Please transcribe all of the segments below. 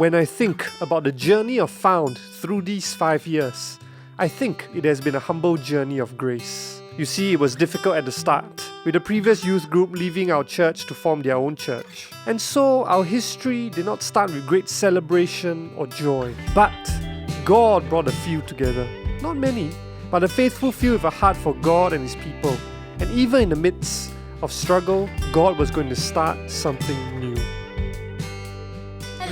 When I think about the journey of Found through these 5 years, I think it has been a humble journey of grace. You see, it was difficult at the start, with the previous youth group leaving our church to form their own church. And so, our history did not start with great celebration or joy. But God brought a few together. Not many, but a faithful few with a heart for God and His people. And even in the midst of struggle, God was going to start something new.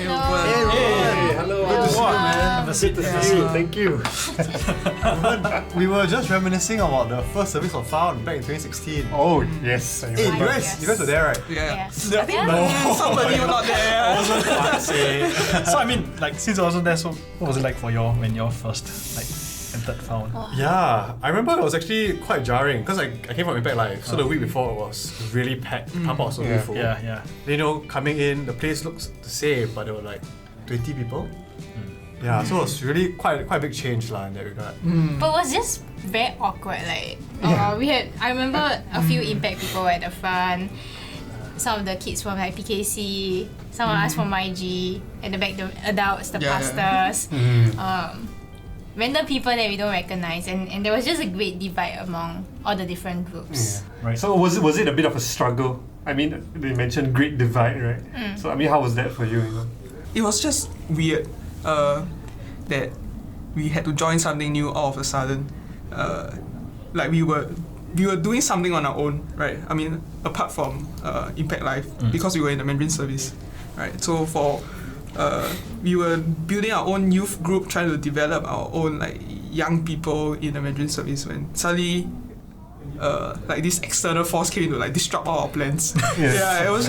Hello. Hey, hello. Good to see you, man. Have a seat. Good to see you. Thank you. We were just reminiscing about the first service of Found back in 2016. Oh, yes. Hey, you guys were there, right? Yeah. I think somebody was not there. I wasn't So I mean, like, since I wasn't there, so what was it like for y'all when y'all first entered Found? Yeah, I remember it was actually quite jarring because I came from Impact Live, so the week before it was really packed. Car park was really full. Yeah. Then, coming in, the place looks the same, but there were like 20 people. Yeah, so it was really quite a big change in that regard. But it was just very awkward. I remember a few Impact people at the front. Some of the kids from PKC, some of us from IG, at the back the adults, the pastors. Random people that we don't recognize, and there was just a great divide among all the different groups. Yeah. Right. So was it a bit of a struggle? I mean, they mentioned great divide, right? So I mean, how was that for you? It was just weird that we had to join something new all of a sudden. We were doing something on our own, right? I mean, apart from Impact Live, because we were in the Mandarin service, right? So we were building our own youth group, trying to develop our own young people in the Mandarin service, when suddenly this external force came to disrupt all our plans. It was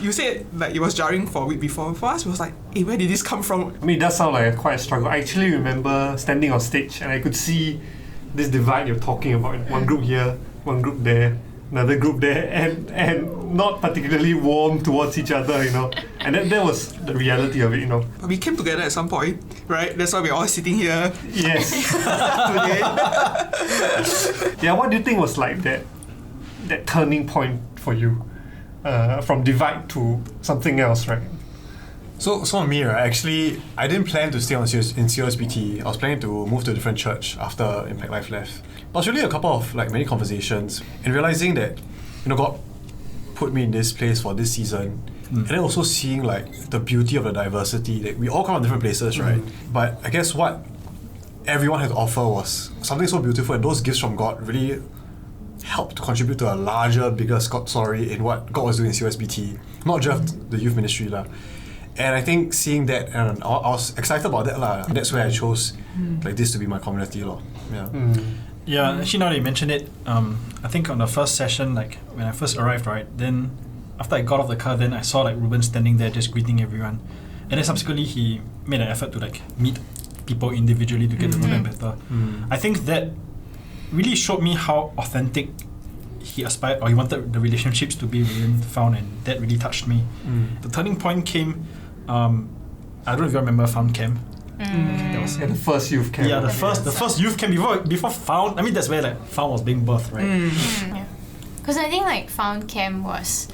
you said it was jarring for a week before. For us, it was like, hey, where did this come from? I mean, it does sound like quite a struggle. I actually remember standing on stage and I could see this divide you're talking about. One group here, one group there, another group there, and not particularly warm towards each other, And that was the reality of it, But we came together at some point, right? That's why we're all sitting here. Yes. Today. Yeah, what do you think was that turning point for you? From divide to something else, right? So for me, right, actually, I didn't plan to stay in COSBT. I was planning to move to a different church after Impact Live left. But it was really a couple of many conversations and realizing that, God put me in this place for this season. And then also seeing the beauty of the diversity, that we all come from different places, right? But I guess what everyone had to offer was something so beautiful, and those gifts from God really helped to contribute to a larger, bigger story in what God was doing in COSBT, not just the youth ministry And I think seeing that, and I was excited about that That's where I chose this to be my community Yeah, actually now that you mentioned it, I think on the first session, when I first arrived, right, then after I got off the car, then I saw Ruben standing there just greeting everyone. And then subsequently he made an effort to meet people individually to get to know them better. I think that really showed me how authentic he aspired, or he wanted the relationships to be within Found, and that really touched me. The turning point came, I don't know if you remember Found Camp. That was the first youth camp. Yeah, the first youth camp before Found. I mean, that's where Found was being birthed, right? Yeah, because I think Found Camp was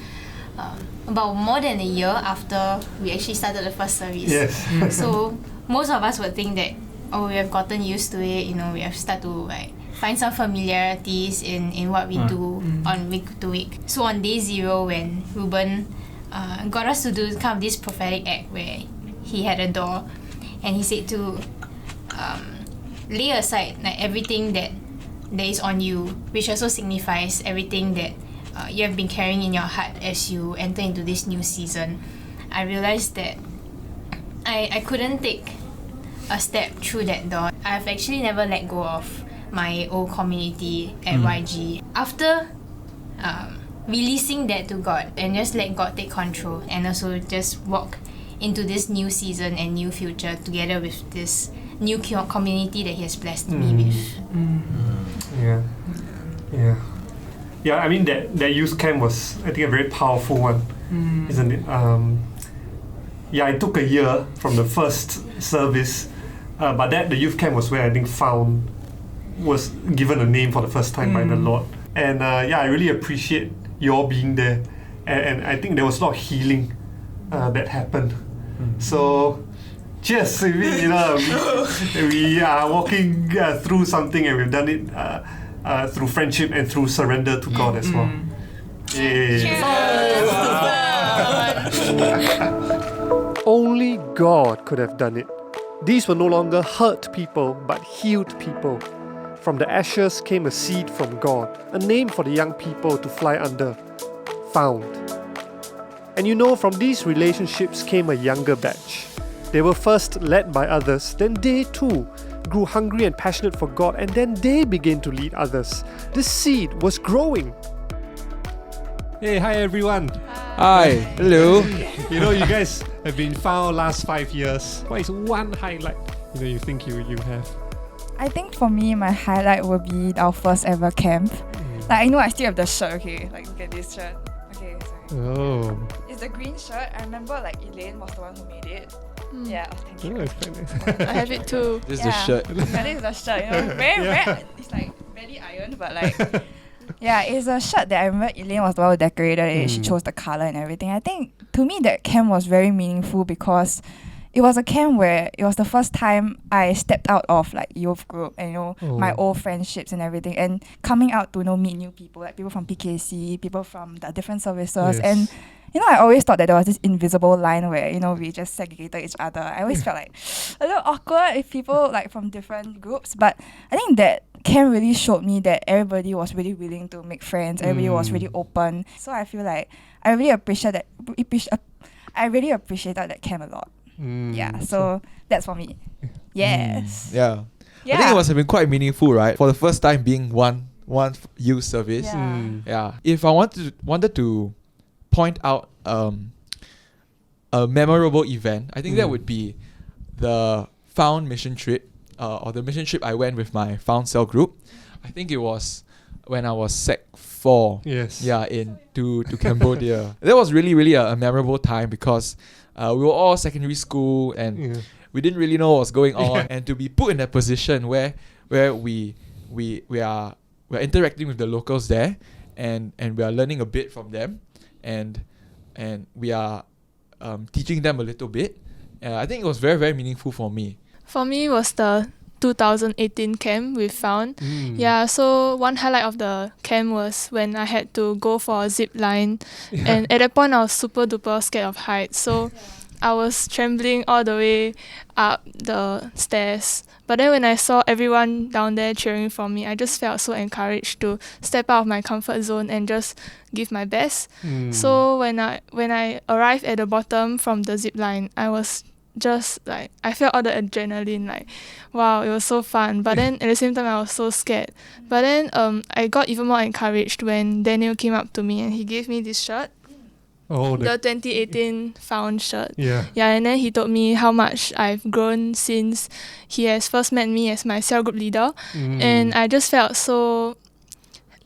about more than a year after we actually started the first service. Yes. So most of us would think that we have gotten used to it. We have started to find some familiarities in what we do on week to week. So on day 0, when Ruben got us to do kind of this prophetic act where he had a door, and he said to lay aside everything that is on you, which also signifies everything that you have been carrying in your heart as you enter into this new season. I realized that I couldn't take a step through that door. I've actually never let go of my old community at YG. After releasing that to God and just let God take control, and also just walk into this new season and new future together with this new community that He has blessed me with. Yeah, I mean that youth camp was, I think, a very powerful one, isn't it? It took a year from the first service, but the youth camp was where I think Found was given a name for the first time by the Lord. And I really appreciate you all being there, and I think there was a lot of healing that happened So, cheers. We are walking through something, and we've done it through friendship and through surrender to God as well. Only God could have done it. These were no longer hurt people, but healed people. From the ashes came a seed from God, a name for the young people to fly under. Found. And from these relationships came a younger batch. They were first led by others, then they too grew hungry and passionate for God, and then they began to lead others. This seed was growing. Hey, hi everyone. Hi, hello. You guys have been found last 5 years. What is one highlight you think you have? I think for me, my highlight will be our first ever camp. Like, I still have the shirt, okay? Like, look at this shirt. Okay, sorry. Oh. It's the green shirt. I remember, like, Elaine was the one who made it. Yeah, thank you. Oh, it's quite nice. I have it too. This is the shirt. Yeah, this is the shirt, very, it's like barely ironed, but like, yeah, it's a shirt that I remember Elaine was the one who decorated it. She chose the color and everything. I think, to me, that camp was very meaningful because it was a camp where it was the first time I stepped out of like youth group and my old friendships and everything, and coming out to meet new people, like people from PKC, people from the different services. And I always thought that there was this invisible line where we just segregated each other. I always felt like a little awkward if people like from different groups, but I think that camp really showed me that everybody was really willing to make friends. Everybody was really open. So I feel like I really appreciated that camp a lot. Yeah, so that's for me. Yes. Yeah. I think it must have been quite meaningful, right? For the first time being one youth service. Yeah. If I wanted to point out a memorable event, I think that would be the Found mission trip, or the mission trip I went with my Found Cell group. I think it was when I was Sec 4. Yes. Yeah, to Cambodia. That was really, really a memorable time because we were all secondary school and we didn't really know what was going on, and to be put in that position where we're interacting with the locals there, and we are learning a bit from them, and we are teaching them a little bit. I think it was very, very meaningful for me. For me, it was the 2018 camp we found. Yeah, so one highlight of the camp was when I had to go for a zip line, and at that point I was super duper scared of heights, so I was trembling all the way up the stairs. But then when I saw everyone down there cheering for me, I just felt so encouraged to step out of my comfort zone and just give my best. So when I arrived at the bottom from the zip line, I was just like, I felt all the adrenaline, like wow, it was so fun. But then at the same time I was so scared. But then I got even more encouraged when Daniel came up to me and he gave me this shirt. The 2018 Found shirt. Yeah, and then he told me how much I've grown since he has first met me as my cell group leader. And I just felt so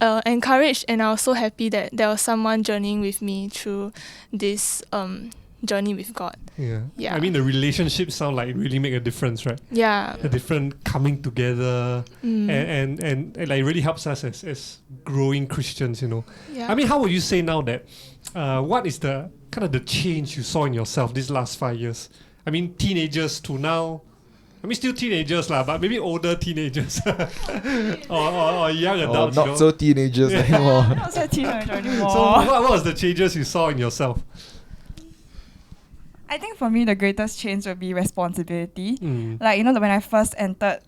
encouraged, and I was so happy that there was someone journeying with me through this journey with God. Yeah. I mean, the relationships sound like really make a difference, right? Yeah. The different coming together and it like really helps us as growing Christians, Yeah. I mean, how would you say now that what is the kind of the change you saw in yourself these last 5 years? I mean, teenagers to now, I mean, still teenagers lah, but maybe older teenagers or young adults. Not so teenagers anymore. Not so teenager anymore. So what was the changes you saw in yourself? I think for me, the greatest change would be responsibility. Like, when I first entered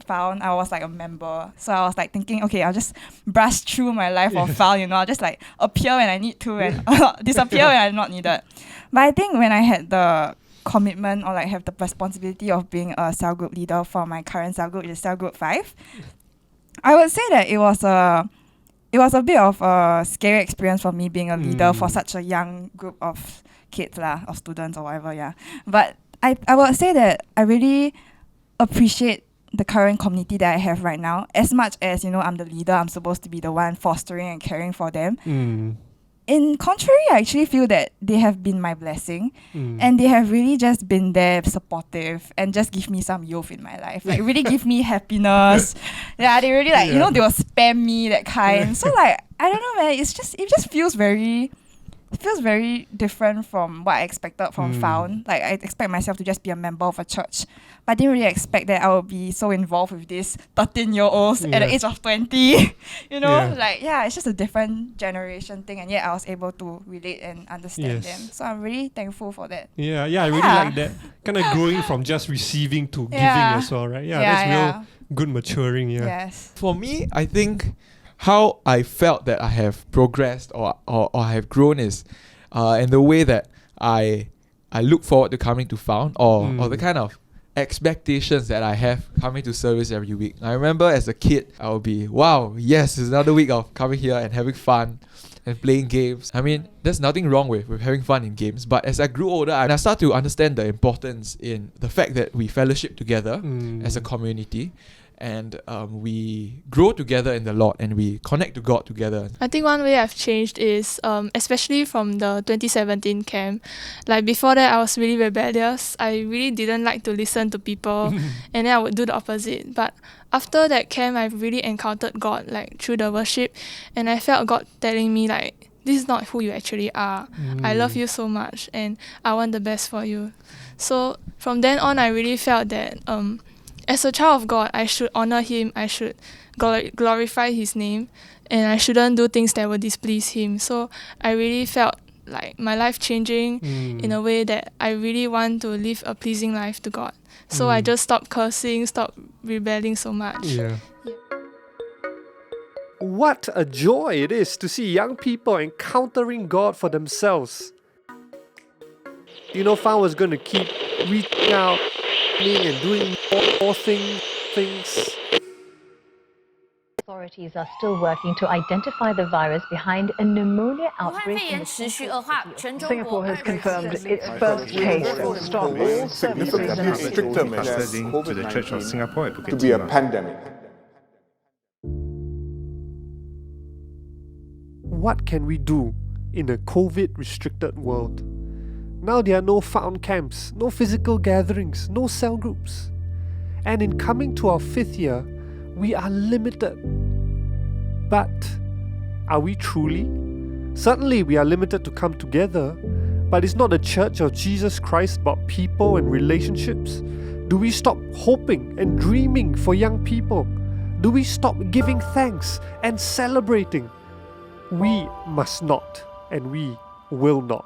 Found, I was like a member. So I was like thinking, okay, I'll just brush through my life of Found, I'll just like appear when I need to and disappear when I'm not needed. But I think when I had the commitment or like have the responsibility of being a cell group leader for my current cell group, which is cell group 5, I would say that it was a bit of a scary experience for me being a leader for such a young group of kids or students or whatever, But I would say that I really appreciate the current community that I have right now. As much as, I'm the leader, I'm supposed to be the one fostering and caring for them. In contrary, I actually feel that they have been my blessing, and they have really just been there supportive and just give me some youth in my life. Like really give me happiness. They really they will spam me, that kind. So like, I don't know, man, it just feels very it feels very different from what I expected from Found. Like, I expect myself to just be a member of a church, but I didn't really expect that I would be so involved with these 13-year-olds at the age of 20. You know, it's just a different generation thing, and yet I was able to relate and understand them. So I'm really thankful for that. I really like that. Kind of growing from just receiving to giving as well, right? That's real good maturing. Yes. For me, I think how I felt that I have progressed or I have grown is in the way that I look forward to coming to Found or the kind of expectations that I have coming to service every week. I remember as a kid, I would be, wow, yes, it's another week of coming here and having fun and playing games. I mean, there's nothing wrong with having fun in games, but as I grew older, I started to understand the importance in the fact that we fellowship together as a community, and we grow together in the Lord and we connect to God together. I think one way I've changed is especially from the 2017 camp. Like before that, I was really rebellious. I really didn't like to listen to people and then I would do the opposite. But after that camp, I've really encountered God like through the worship, and I felt God telling me like, this is not who you actually are. I love you so much and I want the best for you. So from then on, I really felt that as a child of God, I should honor Him, I should glorify His name, and I shouldn't do things that will displease Him. So I really felt like my life changing in a way that I really want to live a pleasing life to God. So I just stopped cursing, stopped rebelling so much. What a joy it is to see young people encountering God for themselves. You know, Found was going to keep reaching out and doing more things. Authorities are still working to identify the virus behind a pneumonia 武汉 outbreak 肺 in 炎 the 持续 central 恶化， city of 全中 Singapore 国 has confirmed its first case and stopped all significantly stricter measures to the Church of Singapore to be a pandemic. What can we do in a COVID-restricted world? Now there are no Found camps, no physical gatherings, no cell groups. And in coming to our 5th year, we are limited. But are we truly? Certainly we are limited to come together, but is not the Church of Jesus Christ about people and relationships? Do we stop hoping and dreaming for young people? Do we stop giving thanks and celebrating? We must not, and we will not.